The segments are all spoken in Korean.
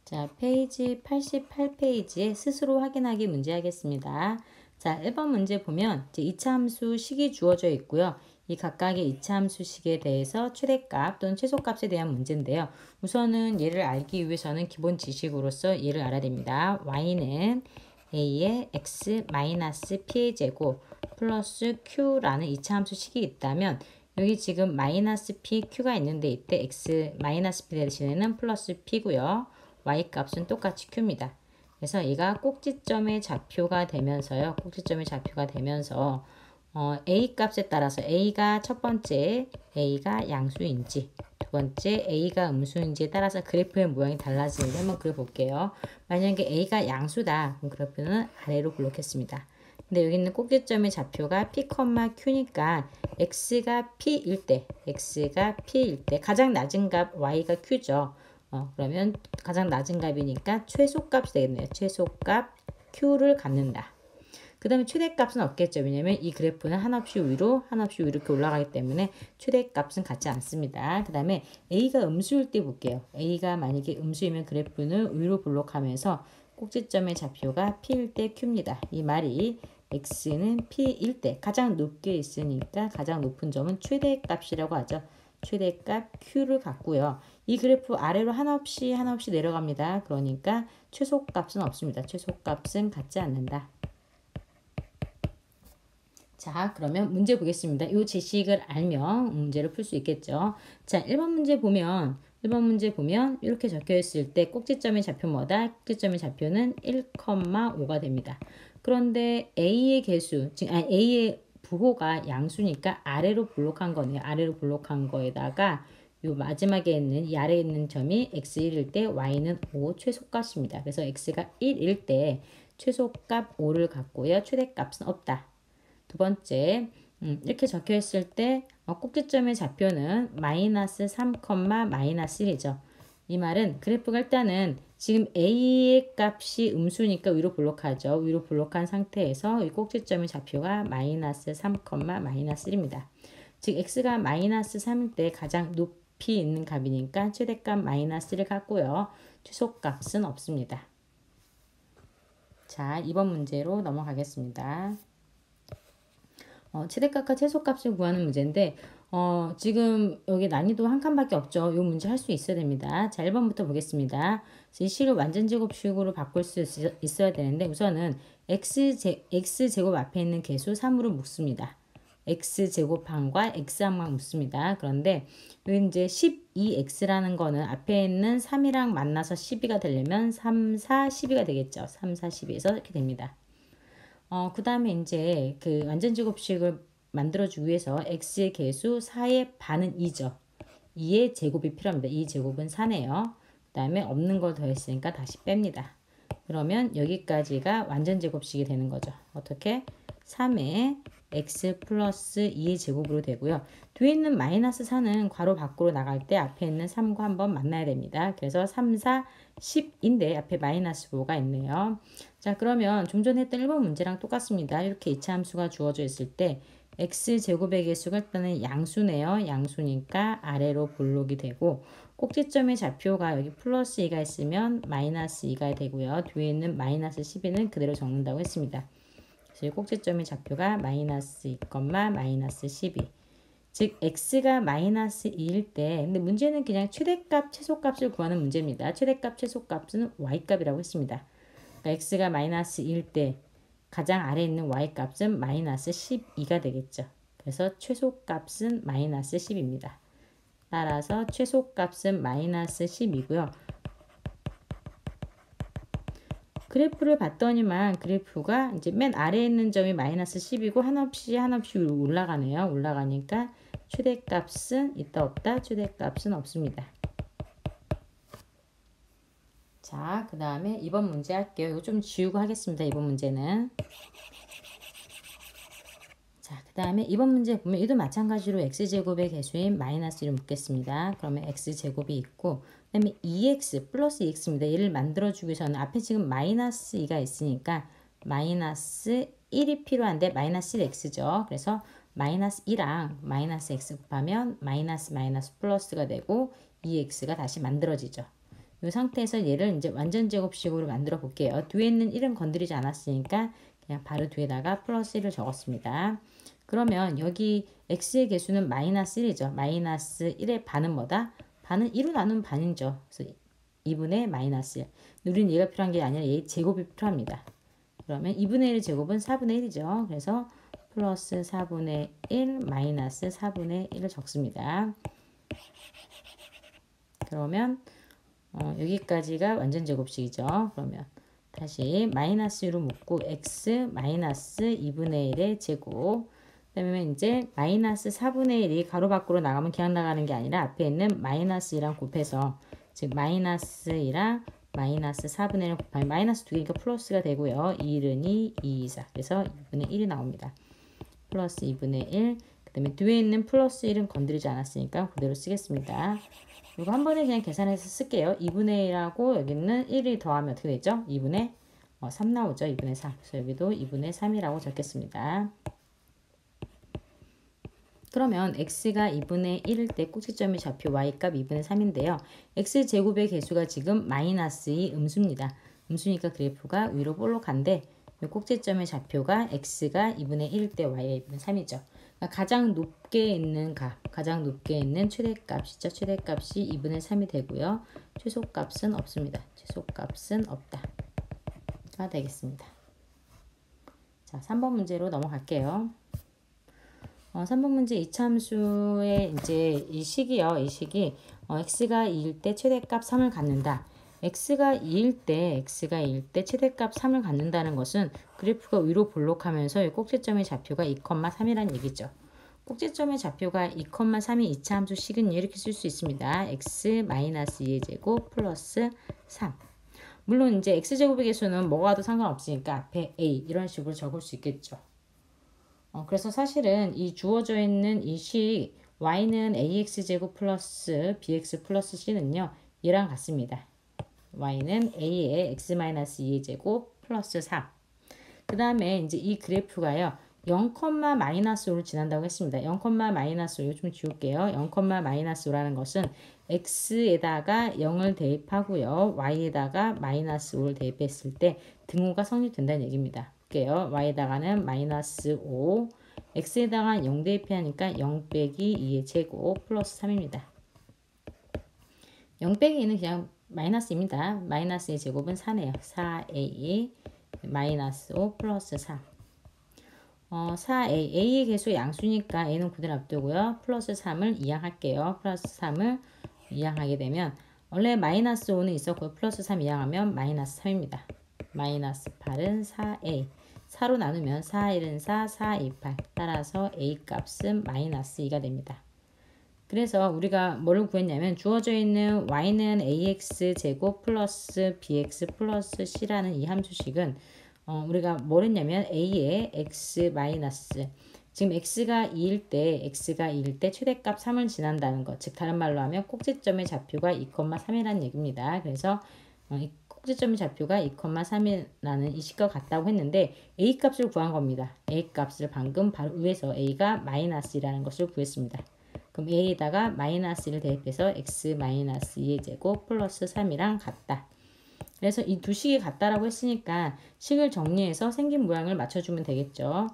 자, 페이지 88페이지에 스스로 확인하기 문제 하겠습니다. 자, 1번 문제 보면 이제 이차함수 식이 주어져 있고요. 이 각각의 이차함수 식에 대해서 최대값 또는 최소값에 대한 문제인데요. 우선은 얘를 알기 위해서는 기본 지식으로서 얘를 알아야 됩니다. y는 a의 x 마이너스 p의 제곱 플러스 q라는 이차함수 식이 있다면 여기 지금 마이너스 p, q가 있는데 이때 x 마이너스 p 대신에는 플러스 p고요. y 값은 똑같이 q입니다. 그래서 얘가 꼭지점의 좌표가 되면서요. 꼭지점의 좌표가 되면서 a 값에 따라서 a가 첫 번째 a가 양수인지 두 번째 a가 음수인지에 따라서 그래프의 모양이 달라지는데 한번 그려볼게요. 만약에 a가 양수다. 그럼 그래프는 아래로 블록했습니다. 근데 여기 있는 꼭지점의 좌표가 p, q니까 x가 p일 때 가장 낮은 값 y가 q죠. 그러면 가장 낮은 값이니까 최소값이 되겠네요. 최소값 q를 갖는다. 그 다음에 최대값은 없겠죠. 왜냐면 이 그래프는 한없이 위로 이렇게 올라가기 때문에 최대값은 같지 않습니다. 그 다음에 a가 음수일 때 볼게요. a가 만약에 음수이면 그래프는 위로 블록하면서 꼭지점의 좌표가 p일 때 q입니다. 이 말이 x는 p일 때 가장 높게 있으니까 가장 높은 점은 최대값이라고 하죠. 최대값 q를 갖고요. 이 그래프 아래로 한없이 내려갑니다. 그러니까 최소값은 없습니다. 최소값은 같지 않는다. 자, 그러면 문제 보겠습니다. 이 제식을 알면 문제를 풀 수 있겠죠. 자, 1번 문제 보면 이렇게 적혀 있을 때 꼭지점의 좌표 뭐다? 꼭지점의 좌표는 1,5가 됩니다. 그런데 A의 개수, 즉 A의 부호가 양수니까 아래로 블록한 거네요. 아래로 블록한 거에다가 요 마지막에 있는 이 아래에 있는 점이 x1일 때 y는 5 최소값입니다. 그래서 x가 1일 때 최소값 5를 갖고요. 최대값은 없다. 두 번째, 이렇게 적혀 있을 때 꼭지점의 좌표는 마이너스 3, 마이너스 1이죠. 이 말은 그래프가 일단은 지금 A의 값이 음수니까 위로 블록하죠. 위로 블록한 상태에서 이 꼭지점의 좌표가 마이너스 3, 마이너스 1입니다. 즉 x가 마이너스 3일 때 가장 높이 있는 값이니까 최대값 마이너스 1을 갖고요. 최소값은 없습니다. 자, 2번 문제로 넘어가겠습니다. 최대값과 최소값을 구하는 문제인데 지금 여기 난이도 한 칸밖에 없죠. 이 문제 할 수 있어야 됩니다. 자, 1번부터 보겠습니다. 이 식을 완전제곱식으로 바꿀 수 있어야 되는데 우선은 x제곱 앞에 있는 개수 3으로 묶습니다. x제곱항과 x항만 묶습니다. 그런데 여기 이제 12x라는 거는 앞에 있는 3이랑 만나서 12가 되려면 3, 4, 12가 되겠죠. 3, 4, 12에서 이렇게 됩니다. 그 다음에 이제 그 완전제곱식을 만들어주기 위해서 x의 개수 4의 반은 2죠. 2의 제곱이 필요합니다. 2 제곱은 4네요. 그 다음에 없는 걸 더했으니까 다시 뺍니다. 그러면 여기까지가 완전제곱식이 되는 거죠. 어떻게? 3의 x 플러스 2의 제곱으로 되고요. 뒤에 있는 마이너스 4는 괄호 밖으로 나갈 때 앞에 있는 3과 한번 만나야 됩니다. 그래서 3, 4, 10인데 앞에 마이너스 5가 있네요. 자, 그러면 좀 전에 했던 1번 문제랑 똑같습니다. 이렇게 이차함수가 주어져 있을 때 x제곱의 개수가 일단은 양수네요. 양수니까 아래로 블록이 되고 꼭지점의 좌표가 여기 플러스 2가 있으면 마이너스 2가 되고요. 뒤에 있는 마이너스 12는 그대로 적는다고 했습니다. 그래서 꼭지점의 좌표가 마이너스 2, 마이너스 12. 즉 x가 마이너스 2일 때 근데 문제는 그냥 최대값, 최소값을 구하는 문제입니다. 최대값, 최소값은 y값이라고 했습니다. 그러니까 x가 마이너스 2일 때 가장 아래에 있는 y값은 마이너스 12가 되겠죠. 그래서 최소값은 마이너스 10입니다. 따라서 최소값은 마이너스 10이고요. 그래프를 봤더니만 그래프가 이제 맨 아래에 있는 점이 마이너스 10이고 한없이 올라가네요. 올라가니까 최대값은 있다 없다. 최대값은 없습니다. 자, 그 다음에 2번 문제 할게요. 이거 좀 지우고 하겠습니다. 2번 문제는. 자, 그 다음에 2번 문제 보면 이도 마찬가지로 x제곱의 개수인 마이너스 1을 묻겠습니다. 그러면 x제곱이 있고 그 다음에 2x 플러스 2x입니다. 얘를 만들어주기 위해서는 앞에 지금 마이너스 2가 있으니까 마이너스 1이 필요한데 마이너스 1x죠. 그래서 마이너스 2랑 마이너스 x 곱하면 마이너스 플러스가 되고 2x가 다시 만들어지죠. 이 상태에서 얘를 이제 완전 제곱식으로 만들어 볼게요. 뒤에 있는 1은 건드리지 않았으니까 그냥 바로 뒤에다가 플러스 1을 적었습니다. 그러면 여기 x의 개수는 마이너스 1이죠. 마이너스 1의 반은 뭐다? 반은 1로 나누면 반이죠. 그래서 2분의 마이너스 1. 우리는 얘가 필요한 게 아니라 얘 제곱이 필요합니다. 그러면 2분의 1의 제곱은 4분의 1이죠. 그래서 플러스 4분의 1 마이너스 4분의 1을 적습니다. 그러면 여기까지가 완전 제곱식이죠. 그러면 다시 마이너스 1로 묶고 x 마이너스 2분의 1의 제곱. 그다음에 이제 마이너스 4분의 1이 가로 밖으로 나가면 그냥 나가는 게 아니라 앞에 있는 마이너스 2랑 곱해서 즉 마이너스 2랑 마이너스 4분의 1을 곱하면 마이너스 2개니까 플러스가 되고요. 2는 2, 2, 4. 그래서 2분의 1이 나옵니다. 플러스 2분의 1. 그 다음에 뒤에 있는 플러스 1은 건드리지 않았으니까 그대로 쓰겠습니다. 이거 한 번에 그냥 계산해서 쓸게요. 2분의 1하고 여기는 1이 더하면 어떻게 되죠? 2분의 3 나오죠. 2분의 3. 그래서 여기도 2분의 3이라고 적겠습니다. 그러면 x가 2분의 1일 때 꼭지점의 좌표 y값 2분의 3인데요. x제곱의 개수가 지금 마이너스 2 음수입니다. 음수니까 그래프가 위로 볼록한데 꼭지점의 좌표가 x가 2분의 1일 때 y가 2분의 3이죠. 그러니까 가장 높게 있는 값, 가장 높게 있는 최대값이죠. 최대값이 2분의 3이 되고요. 최소값은 없습니다. 최소값은 없다가 되겠습니다. 자, 3번 문제로 넘어갈게요. 3번 문제 이차함수의 이제 이 식이요. 이 식이 x가 2일 때 최대값 3을 갖는다. x가 2일 때 최대값 3을 갖는다는 것은 그래프가 위로 볼록하면서 이 꼭지점의 좌표가 2,3이라는 얘기죠. 꼭지점의 좌표가 2,3이 이차함수 식은 이렇게 쓸 수 있습니다. x-2의 제곱 플러스 3. 물론 이제 x제곱의 개수는 뭐가 와도 상관없으니까 앞에 a 이런 식으로 적을 수 있겠죠. 그래서 사실은 이 주어져 있는 이 식 y는 ax제곱 플러스 bx 플러스 c는요. 얘랑 같습니다. y는 a의 x-2의 제곱 플러스 3. 그 다음에 이제 이 그래프가요. 0,-5를 지난다고 했습니다. 0,-5 좀 지울게요. 0,-5라는 것은 x에다가 0을 대입하고요. y에다가 마이너스 5를 대입했을 때 등호가 성립된다는 얘기입니다. 볼게요. y에다가는 마이너스 5, x에다가 0 대입하니까 0 빼기 2의 제곱 플러스 3입니다. 0 빼기 2는 그냥 마이너스입니다. 마이너스의 제곱은 4네요. 4a 마이너스 5 플러스 3. 4a, a의 개수 양수니까 a는 그대로 놔두고요. 플러스 3을 이항할게요. 플러스 3을 이항하게 되면 원래 마이너스 5는 있었고 플러스 3 이항하면 마이너스 3입니다. 마이너스 8은 4a. 4로 나누면 4, 1은 4, 4, 2, 8. 따라서 a 값은 마이너스 2가 됩니다. 그래서 우리가 뭐를 구했냐면 주어져 있는 y는 ax제곱 플러스 bx 플러스 c라는 이 함수식은 우리가 뭘 했냐면 a의 x 마이너스 지금 x가 2일 때 최대값 3을 지난다는 것. 즉 다른 말로 하면 꼭지점의 좌표가 2,3이라는 얘기입니다. 그래서 이 꼭지점의 좌표가 2,3이라는 이 식과 같다고 했는데 a 값을 구한 겁니다. a 값을 방금 바로 위에서 a가 마이너스라는 것을 구했습니다. 그럼 a에다가 마이너스 1을 대입해서 x-2의 제곱 플러스 3이랑 같다. 그래서 이 두 식이 같다라고 했으니까 식을 정리해서 생긴 모양을 맞춰주면 되겠죠.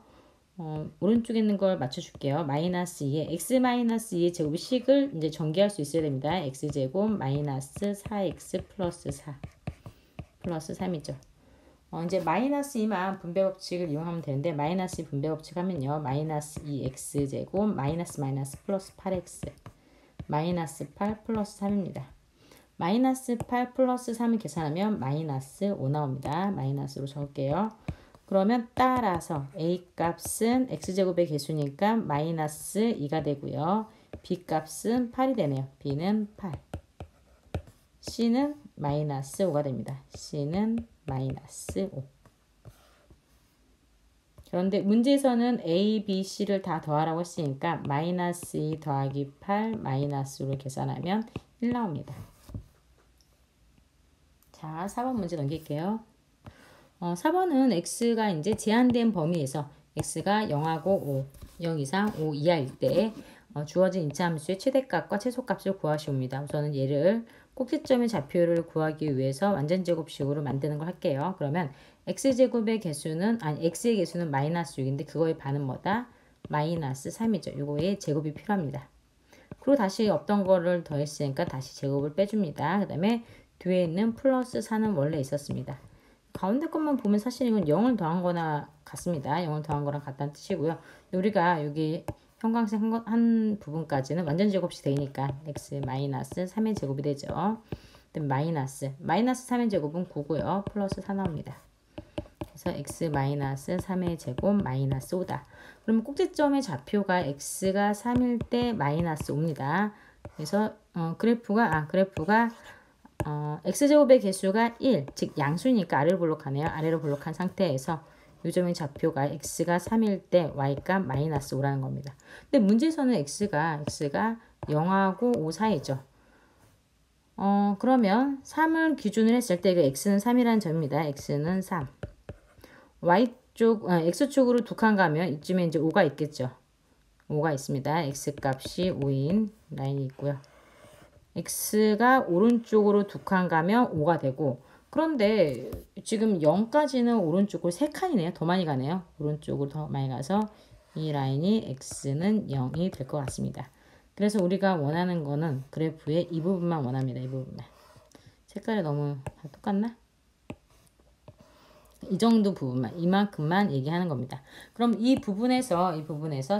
오른쪽에 있는 걸 맞춰줄게요. 마이너스 2에 x-2의 제곱의 식을 이제 전개할 수 있어야 됩니다. x제곱 마이너스 4x 플러스 4 플러스 3이죠. 이제 마이너스 2만 분배법칙을 이용하면 되는데 마이너스 2 분배법칙 하면요. 마이너스 2x제곱 마이너스 플러스 8x 마이너스 8 플러스 3입니다. 마이너스 8 플러스 3을 계산하면 마이너스 5 나옵니다. 마이너스로 적을게요. 그러면 따라서 a 값은 x제곱의 개수니까 마이너스 2가 되고요. b 값은 8이 되네요. b는 8. c는 마이너스 5가 됩니다. c는 마이너스 5. 그런데 문제에서는 a, b, c를 다 더하라고 했으니까 마이너스 2 더하기 8 마이너스 5를 계산하면 1 나옵니다. 자, 4번 문제 넘길게요. 4번은 x가 이제 제한된 범위에서 x가 0하고 5, 0 이상 5 이하일 때 주어진 이차함수의 최대값과 최소값을 구하시옵니다. 우선은 얘를 꼭지점의 좌표를 구하기 위해서 완전제곱식으로 만드는 걸 할게요. 그러면 x제곱의 개수는 x의 개수는 마이너스 6인데 그거의 반은 뭐다? 마이너스 3이죠. 이거의 제곱이 필요합니다. 그리고 다시 없던 거를 더했으니까 다시 제곱을 빼줍니다. 그 다음에 뒤에 있는 플러스 4는 원래 있었습니다. 가운데 것만 보면 사실 이건 0을 더한 거나 같습니다. 0을 더한 거랑 같다는 뜻이고요. 우리가 여기 형광색 한 부분까지는 완전 제곱식 되니까 x 마이너스 3의 제곱이 되죠. 마이너스 3의 제곱은 9고요. 플러스 4 나옵니다. 그래서 x 마이너스 3의 제곱 마이너스 5다. 그러면 꼭지점의 좌표가 x가 3일 때 마이너스 5입니다. 그래서 그래프가 x제곱의 개수가 1, 즉 양수니까 아래로 볼록하네요. 아래로 볼록한 상태에서 요점의 좌표가 x가 3일 때 y값 마이너스 5라는 겁니다. 근데 문제에서는 x가 0하고 5 사이죠. 그러면 3을 기준으로 했을 때 그 x는 3이라는 점입니다. x는 3. x축으로 두 칸 가면 이쯤에 이제 5가 있겠죠. 5가 있습니다. x값이 5인 라인이 있고요. x가 오른쪽으로 두 칸 가면 5가 되고, 그런데 지금 0까지는 오른쪽으로 3칸이네요. 더 많이 가네요. 오른쪽으로 더 많이 가서 이 라인이 x는 0이 될 것 같습니다. 그래서 우리가 원하는 거는 그래프의 이 부분만 원합니다. 이 부분만. 색깔이 너무 다 똑같나? 이 정도 부분만, 이만큼만 얘기하는 겁니다. 그럼 이 부분에서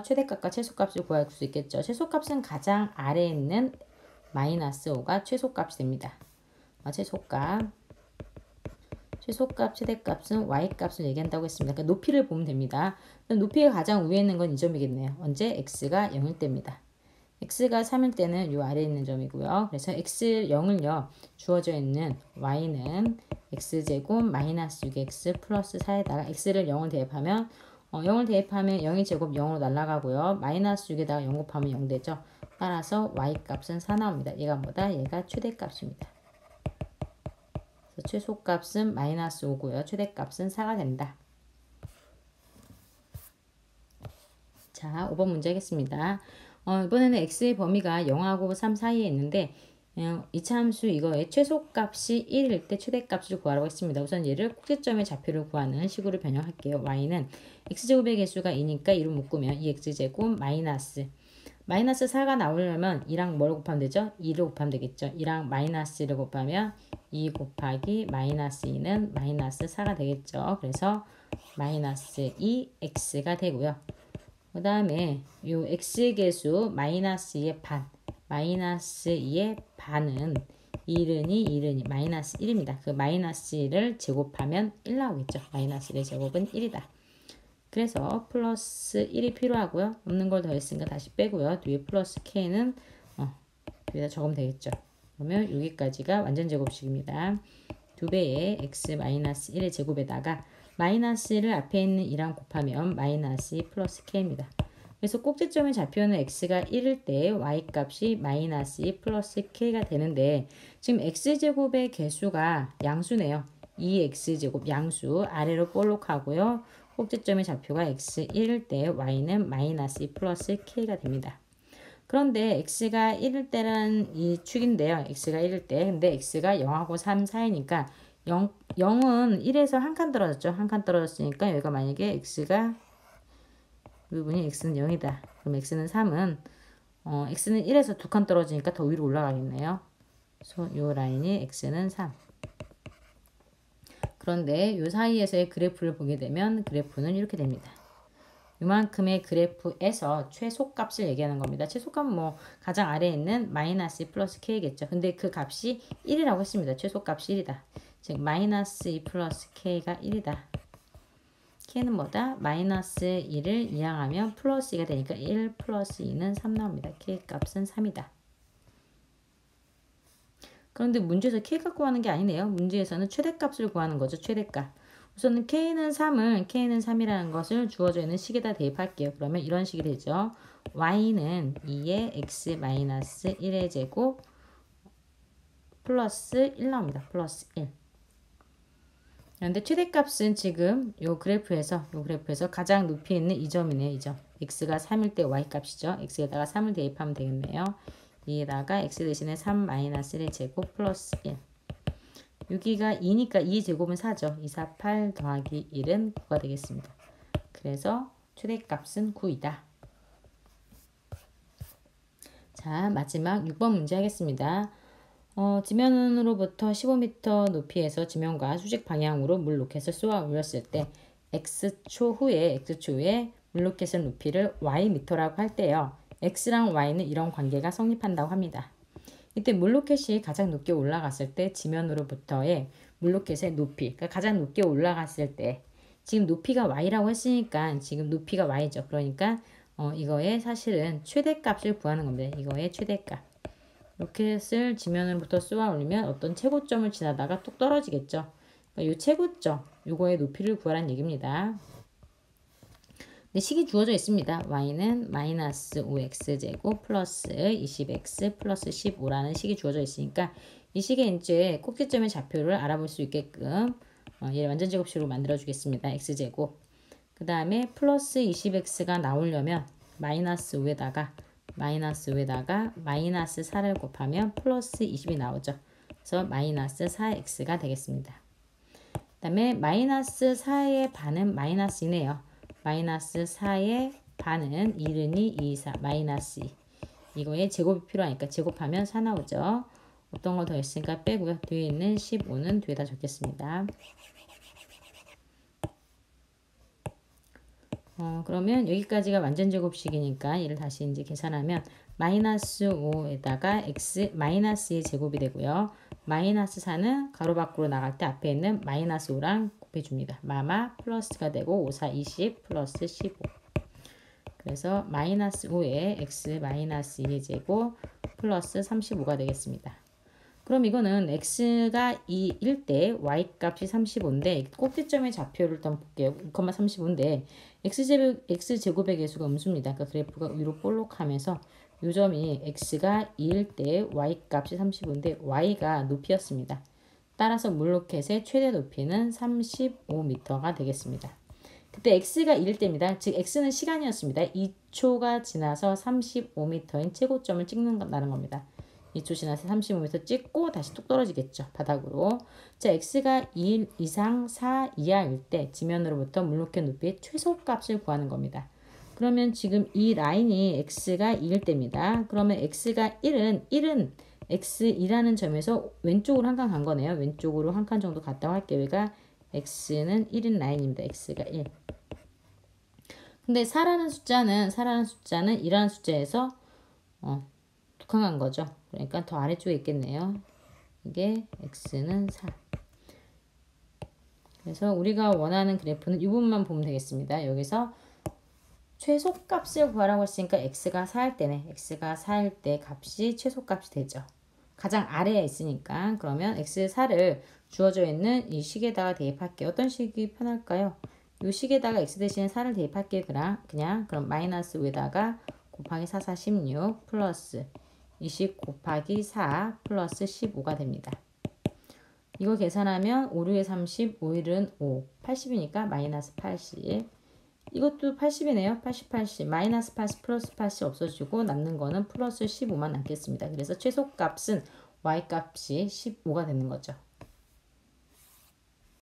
최대값과 최소값을 구할 수 있겠죠. 최소값은 가장 아래에 있는 마이너스 5가 최소값이 됩니다. 최소값, 최대값은 y값을 얘기한다고 했습니다. 그러니까 높이를 보면 됩니다. 높이가 가장 위에 있는 건 이 점이겠네요. 언제? x가 0일 때입니다. x가 3일 때는 이 아래에 있는 점이고요. 그래서 x 0을요. 주어져 있는 y는 x제곱 마이너스 6x 플러스 4에다가 x를 0을 대입하면 0의 제곱 0으로 날아가고요. 마이너스 6에다가 0 곱하면 0 되죠. 따라서 y값은 4 나옵니다. 얘가 뭐다? 얘가 최대값입니다. 그래서 최소값은 마이너스 5고요. 최대값은 4가 된다. 자, 5번 문제 하겠습니다. 이번에는 x의 범위가 0하고 3 사이에 있는데 이차함수 이거의 최소값이 1일 때 최대값을 구하라고 했습니다. 우선 얘를 꼭지점의 좌표를 구하는 식으로 변형할게요. y는 x제곱의 개수가 2니까 2로 묶으면 2x제곱 마이너스 4가 나오려면 2랑 뭘 곱하면 되죠? 2를 곱하면 되겠죠. 2랑 마이너스 1을 곱하면 2 곱하기 마이너스 2는 마이너스 4가 되겠죠. 그래서 마이너스 2x가 되고요. 그 다음에 이 x의 개수 마이너스 2의 반, 마이너스 2의 반은 1은 마이너스 1입니다. 그 마이너스 1을 제곱하면 1 나오겠죠. 마이너스 1의 제곱은 1이다. 그래서 플러스 1이 필요하고요. 없는 걸 더했으니까 다시 빼고요. 뒤에 플러스 k는 여기다 적으면 되겠죠. 그러면 여기까지가 완전 제곱식입니다. 2배의 x 마이너스 1의 제곱에다가 마이너스 1을 앞에 있는 2랑 곱하면 마이너스 2 플러스 k입니다. 그래서 꼭지점의 좌표는 x가 1일 때 y값이 마이너스 2 플러스 k가 되는데 지금 x제곱의 개수가 양수네요. 2x제곱 양수 아래로 볼록하고요. 꼭지점의 좌표가 x 1일 때 y는 마이너스 2 플러스 k가 됩니다. 그런데 x가 1일 때라는 이 축인데요. x가 1일 때. 근데 x가 0하고 3 사이니까 0은 1에서 한 칸 떨어졌죠. 한 칸 떨어졌으니까 여기가 만약에 x가 이 부분이 x는 0이다. 그럼 x는 3은 x는 1에서 두 칸 떨어지니까 더 위로 올라가겠네요. 그래서 이 라인이 x는 3. 그런데 이 사이에서의 그래프를 보게 되면 그래프는 이렇게 됩니다. 이만큼의 그래프에서 최소값을 얘기하는 겁니다. 최소값은 뭐 가장 아래에 있는 마이너스 2 플러스 k겠죠. 근데 그 값이 1이라고 했습니다. 최소값이 1이다. 즉 마이너스 2 플러스 k가 1이다. k는 뭐다? 마이너스 2를 이항하면 플러스 2가 되니까 1 플러스 2는 3 나옵니다. k값은 3이다. 그런데 문제에서 k값 구하는 게 아니네요. 문제에서는 최대값을 구하는 거죠. 최대값. 우선은 k는 3이라는 것을 주어져 있는 식에다 대입할게요. 그러면 이런 식이 되죠. y는 2의 x-1의 제곱 플러스 1 나옵니다. 플러스 1. 그런데 최대값은 지금 요 그래프에서 가장 높이 있는 이 점이네요. 이 점. x가 3일 때 y값이죠. x에다가 3을 대입하면 되겠네요. 여기다가 x 대신에 3-1의 제곱 플러스 1. 여기가 2니까 2의 제곱은 4죠. 2, 4, 8 더하기 1은 9가 되겠습니다. 그래서 최대값은 9이다. 자, 마지막 6번 문제 하겠습니다. 지면으로부터 15m 높이에서 지면과 수직 방향으로 물 로켓을 쏘아 올렸을 때 x초 후에 물 로켓의 높이를 ym라고 할 때요. x랑 y는 이런 관계가 성립한다고 합니다. 이때 물 로켓이 가장 높게 올라갔을 때 지면으로부터의 물 로켓의 높이, 그러니까 가장 높게 올라갔을 때 지금 높이가 y라고 했으니까 지금 높이가 y죠. 그러니까 이거의 사실은 최대값을 구하는 겁니다. 이거의 최대값. 로켓을 지면으로부터 쏘아 올리면 어떤 최고점을 지나다가 뚝 떨어지겠죠. 그러니까 이 최고점, 요거의 높이를 구하라는 얘기입니다. 근데 식이 주어져 있습니다. y는 마이너스 5x제곱 플러스 20x 플러스 15라는 식이 주어져 있으니까 이 식의 이제 꼭지점의 좌표를 알아볼 수 있게끔 얘를 완전제곱식으로 만들어 주겠습니다. x제곱. 그 다음에 플러스 20x가 나오려면 마이너스 5에다가 마이너스 4를 곱하면 플러스 20이 나오죠. 그래서 마이너스 4x가 되겠습니다. 그 다음에 마이너스 4의 반은 마이너스이네요. 마이너스 4의 반은 1은 2, 4, 마이너스 2. 이거에 제곱이 필요하니까 제곱하면 4 나오죠. 어떤 거 더 있으니까 빼고요. 뒤에 있는 15는 뒤에다 적겠습니다. 그러면 여기까지가 완전제곱식이니까 이를 다시 이제 계산하면 마이너스 5에다가 x 마이너스 2 제곱이 되고요. 마이너스 4는 가로 밖으로 나갈 때 앞에 있는 마이너스 5랑 곱해줍니다. 마마 플러스가 되고 5, 4, 20 플러스 15. 그래서 마이너스 5에 x 마이너스 2의 제곱 플러스 35가 되겠습니다. 그럼 이거는 x가 2일 때 y값이 35인데 꼭지점의 좌표를 일단 볼게요. 2,35인데 x제곱의 개수가 음수입니다. 그러니까 그래프가 위로 볼록하면서 이 점이 x가 2일 때 y값이 35인데 y가 높이였습니다. 따라서 물로켓의 최대 높이는 35m가 되겠습니다. 그때 x가 1일 때입니다. 즉 x는 시간이었습니다. 2초가 지나서 35m인 최고점을 찍는다는 겁니다. 2초 지나서 35m 찍고 다시 뚝 떨어지겠죠. 바닥으로. 자, x가 2 이상 4 이하일 때 지면으로부터 물로켓 높이의 최소값을 구하는 겁니다. 그러면 지금 이 라인이 x가 2일 때입니다. 그러면 x가 1은 x2라는 점에서 왼쪽으로 한 칸 간 거네요. 왼쪽으로 한 칸 정도 갔다고 할게요. 여기가 x는 1인 라인입니다. x가 1. 근데 4라는 숫자는 2라는 숫자에서 두 칸 간 거죠. 그러니까 더 아래쪽에 있겠네요. 이게 x는 4. 그래서 우리가 원하는 그래프는 이 부분만 보면 되겠습니다. 여기서 최소값을 구하라고 했으니까 x가 4일 때네. x가 4일 때 값이 최소값이 되죠. 가장 아래에 있으니까. 그러면 x4를 주어져 있는 이 식에다가 대입할게요. 어떤 식이 편할까요? 이 식에다가 x 대신에 4를 대입할게요. 그럼 마이너스 5에다가 곱하기 4, 4, 16 플러스 20 곱하기 4 플러스 15가 됩니다. 이거 계산하면 5, 6에 30, 5, 1은 5, 80이니까 마이너스 80. 이것도 80이네요. 80, 80. 마이너스 80 플러스 80 없어지고 남는 거는 플러스 15만 남겠습니다. 그래서 최소값은 y값이 15가 되는 거죠.